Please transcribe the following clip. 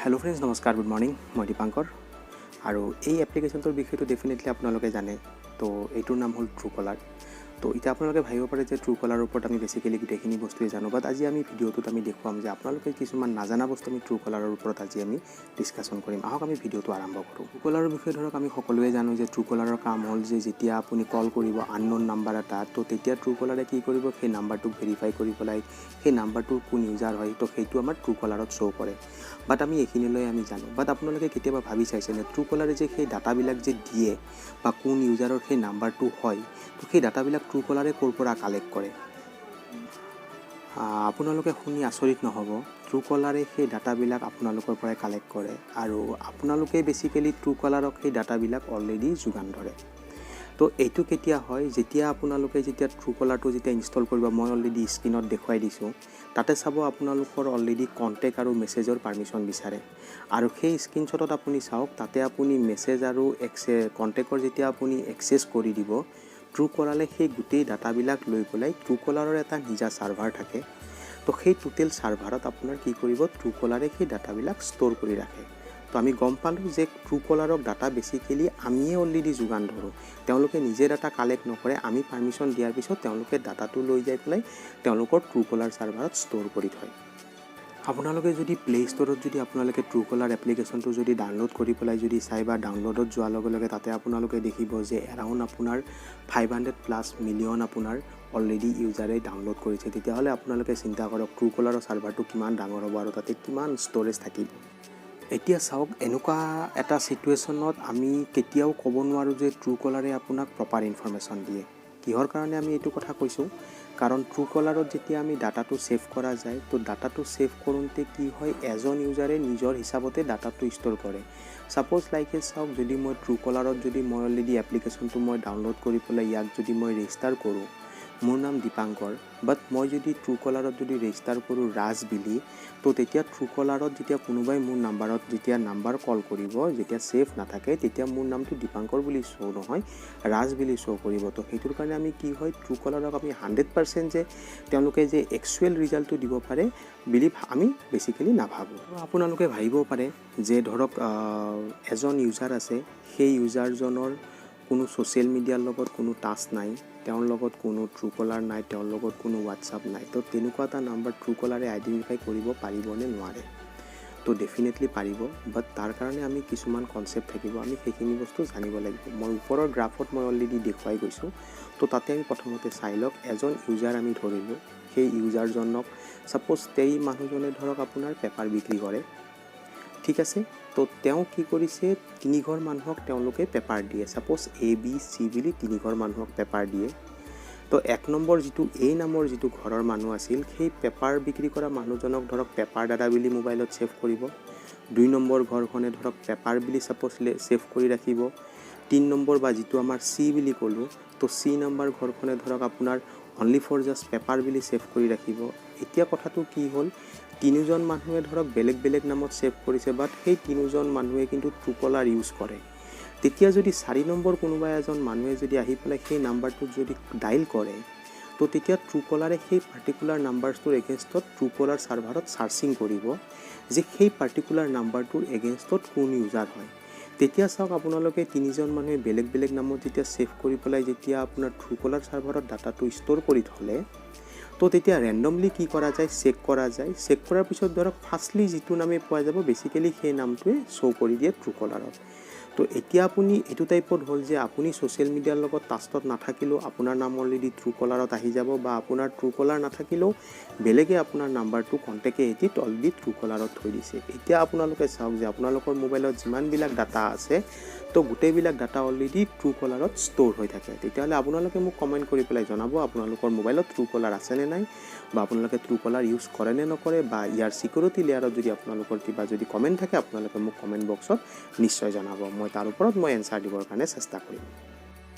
Hello friends नमस्कार good morning मैं दीपांकर और ये एप्लिकेशनटर विषय डेफिनेटली आपलोके जाने तो यू नाम हल ट्रूकलार। तो इतना आपलोके भाव पे ट्रूकलार ऊपर आम बेसिकली गोटेखिनि बस्तुए जानो बाट आज आम भिडिओत देखुवाम किसुमान नाजाना बस्तु आम ट्रूकलार ऊपर आज आम डिसकाशन करिम। आहक आम भिडिओ आरम्भ करूँ। ट्रूकलार विषय धरक आम सकलोए जानो जे ट्रूकलार काम हल जे जेतिया आपुनि कल करिब आननोन नाम्बार एटा तो तेतिया ट्रूकलारे कि करिब सेइ नाम्बारटुक भेरिफाई करि पेলাই सेइ नाम्बारटुर कोन इउजार हय तो सेइटु आमार ट्रूकलारत शो करे बाट आम एखिनिलै आम जानो। बाट आपनालोके केতিয়াबा भाबि चाइছেনে ट्रूकलारे जे सेइ डाटाबिलाक जे दिए बा कोन इउजारर सेइ नाम्बारटु हय तो सेइ डाटाबिलाक ट्रूकलारे कोर পৰা कालेक्ट करे। आपनालोके शुनि आचरित নহ'ब ट्रूकलारे सेइ डाटाबिलाक आपनालोকৰ পৰাই कालेक्ट करे আৰু आपनालोके बेसिकली ट्रूकलारक सेइ डाटाबिलाक अलरेडी যোগান ধৰে। तो এইটো কেতিয়া হয় যেতিয়া আপোনালোকে যেতিয়া ট্ৰুকলাৰটো যেতিয়া ইনষ্টল কৰিব মই অলৰেডি স্ক্ৰীনত দেখুৱাই দিছোঁ তাতে চাব আপোনালোকৰ অলৰেডি কন্টেক্ট আৰু মেছেজৰ পাৰমিশন বিচাৰে আৰু সেই স্ক্ৰীনশ্বটত আপুনি চাওক তাতে আপুনি মেছেজ আৰু কন্টেক্টৰ যেতিয়া আপুনি এক্সেছ কৰি দিব ট্ৰুকলাৰে সেই গোটেই ডাটাবিলাক লৈ পেলাই ট্ৰুকলাৰৰ এটা নিজা সাৰ্ভাৰ থাকে তো সেই টোটেল সাৰ্ভাৰত আপোনাৰ কি কৰিব ট্ৰুকলাৰে সেই ডাটাবিলাক ষ্ট'ৰ কৰি ৰাখে। तो आमी गम पालो जे ट्रूकलारक डाटा बेसिकली आमिए अलरेडी जोगान धरो तेनलोके निजे डाटा कालेक्ट नकरे आमी पारमिशन दियार पिছত तेनलोके डाटाटो লৈ जाय पेলাই तेनलोকৰ ट्रूकलार सार्भारत स्टोर करि थय। आपनालोके जदि प्ले स्टोरत जदि आपनालोके ट्रूकलार एप्लिकेशनটো जदि डाउनलोड करि पेলাই जदि चाइ बा डाउनलोडत जोৱাৰ লগে লগে তাতে आपनालोके देखिब जे एराउंड आपनार 500+ मिलियन आपनार अलरेडी इउजारे डाउनलोड करिছে তেতিয়াহলে आपनालोके चिंता কৰক ट्रूकलार सार्भारটো কিমান ডাঙৰ হ'ব আৰু তাতে কিমান ষ্ট'ৰেজ থাকিব। এতিয়া চাওক এনেকুৱা এটা সিচুৱেশ্যনত আমি কেতিয়াও ক'ব নোৱাৰো যে ট্ৰুকলাৰে আপোনাক প্ৰপাৰ ইনফৰমেশ্যন দিয়ে। কিহৰ কাৰণে আমি এইটো কথা কৈছোঁ কাৰণ ট্ৰুকলাৰত যেতিয়া আমি ডাটাটো সেভ কৰা যায় তো ডাটাটো সেভ কৰোঁতে কি হয় এজন ইউজাৰে নিজৰ হিচাপতে ডাটাটো ষ্ট'ৰ কৰে। সাপোজ লাইক চাওক যদি মই ট্ৰুকলাৰত যদি মই অলৰেডি এপ্লিকেশনটো মই ডাউনলোড কৰি পেলাই ইয়াক যদি মই ৰেজিষ্টাৰ কৰোঁ मोर नाम दीपांकर बाट मैं जो ट्रूकलारत जो रेजिस्टार करूँ राज बिली तो तेतिया ट्रूकलारत जेतिया कोनोबाई मोर नाम्बारत जेतिया नाम्बार कल करिब जेतिया सेफ नाथाके तेतिया मोर नामটো दीपांकर बुली शो নহয় राज बिली शो करिब। तो हेतुर कारणे आमी कि হয় ट्रूकलारक आमी 100% जे तेनलोके जे एक्चुअल रिजाल्टটো দিব পাৰে बिलिभ आमी बेसिकली नाभाबो। आपनालोके भाबिब पारे जे धरक एजन इउजार আছে সেই ইউজাৰজনৰ কোনো सोशल मिडियार লগত কোনো টাচ নাই তেওঁৰ লগত কোনো ট্ৰুকলাৰ নাই তেওঁৰ লগত কোনো হোৱাটছআপ নাই তো তেনেকুৱা এটা নাম্বাৰ ট্ৰুকলাৰে আইডেন্টিফাই কৰিব পাৰিবনে নোৱাৰে তো ডেফিনেটলি পাৰিব বাট তাৰ কাৰণে আমি কিছুমান কনসেপ্ট থাকিব আমি সেইখিনি বস্তু জানিব লাগিব। মই ওপৰৰ গ্ৰাফত মই অলৰেডি দেখুৱাই গৈছোঁ তো তাতে আমি প্ৰথমতে চাই লওক এজন ইউজাৰ আমি ধৰিলোঁ সেই ইউজাৰজনক সাপোজ তেই মানুহজনে ধৰক আপোনাৰ পেপাৰ বিক্ৰী কৰে ঠিক আছে তো তেওঁ কি কৰিছে তিনি ঘৰ মানুহক তেওঁলোকে পেপাৰ দিয়ে সাপোজ এ বি সি বুলি তিনি ঘৰ মানুহক পেপাৰ দিয়ে তো এক নম্বৰ যেটো এ নামৰ যেটো ঘৰৰ মানুহ আছিল সেই পেপাৰ বিক্ৰী কৰা মানুহজনক ধৰক পেপাৰ দাদা বুলি মোবাইলত সেভ কৰিব। দুই নম্বৰ ঘৰখনে ধৰক পেপাৰ বুলি সাপোজ সেভ কৰি ৰাখিব। তিন নম্বৰ বা যেটো আমাৰ সি বুলি ক'লো তো সি নম্বৰ ঘৰখনে ধৰক আপোনাৰ অনলি ফৰ জাস্ট পেপাৰ বুলি সেভ কৰি ৰাখিব। এতিয়া কথাটো কি হ'ল তিনিজন মানুহে ধৰক বেলেগ বেলেগ নামত সেভ কৰিছে বাট সেই তিনিজন মানুহে কিন্তু ট্ৰুকলাৰ ইউজ কৰে। তেতিয়া যদি 4 নম্বৰ কোনোবা এজন মানুহে যদি আহি পেলাই সেই নাম্বাৰটো যদি ডাইল কৰে তো তেতিয়া ট্ৰুকলাৰে সেই পাৰ্টিকুলাৰ নাম্বাৰটোৰ এগেইনষ্টত ট্ৰুকলাৰ সাৰ্ভাৰত সাৰ্চিং কৰিব যে সেই পাৰ্টিকুলাৰ নাম্বাৰটোৰ এগেইনষ্টত কোন ইউজাৰ হয়। তেতিয়া চাওক আপোনালোকে তিনিজন মানুহে বেলেগ বেলেগ নামত যেতিয়া সেভ কৰি পেলাই যেতিয়া আপোনাৰ ট্ৰুকলাৰ সাৰ্ভাৰত ডাটাটো ষ্ট'ৰ কৰি থলে তো তেতিয়া ৰেন্ডমলি কি কৰা যায় চেক কৰা যায় চেক কৰাৰ পিছত ধৰক ফাৰ্ষ্টলি যেটো নামে পোৱা যাব বেসিক্যালি সেই নামটোৱে শো কৰি দিয়ে ট্ৰুকলাৰত। তো এতিয়া আপুনি এটো টাইপত হল যে আপুনি সোশ্যাল মিডিয়াৰ লগত টাচত নাথাকিলেও আপোনাৰ নাম অলৰেডি ট্ৰুকলাৰত আহি যাব বা আপোনাৰ ট্ৰুকলাৰ নাথাকিলেও বেলেগে আপোনাৰ নাম্বাৰটো কন্টেক্টে এডিট অলৰেডি ট্ৰুকলাৰত থৈ দিছে। এতিয়া আপোনালোকে চাওক যে আপোনালোকৰ মোবাইলত যিমানবিলাক ডাটা আছে তো গোটেইবিলাক ডাটা অলৰেডি ট্ৰুকলাৰত ষ্ট'ৰ হৈ থাকে। তেতিয়াহলে আপোনালোকে মোক কমেন্ট কৰি পেলাই জনাব আপোনালোকৰ মোবাইলত ট্ৰুকলাৰ আছে নে নাই বা আপোনালোকে ট্ৰুকলাৰ ইউজ কৰে নে নকৰে বা ইয়াৰ সিকিউৰিটি লেয়াৰত যদি আপোনালোকৰ কিবা যদি কমেন্ট থাকে আপোনালোকে মোক কমেন্ট বক্সত নিশ্চয় জনাব মই তাৰ ওপৰত মই এনসাৰ দিবৰ কাৰণে চেষ্টা কৰিম।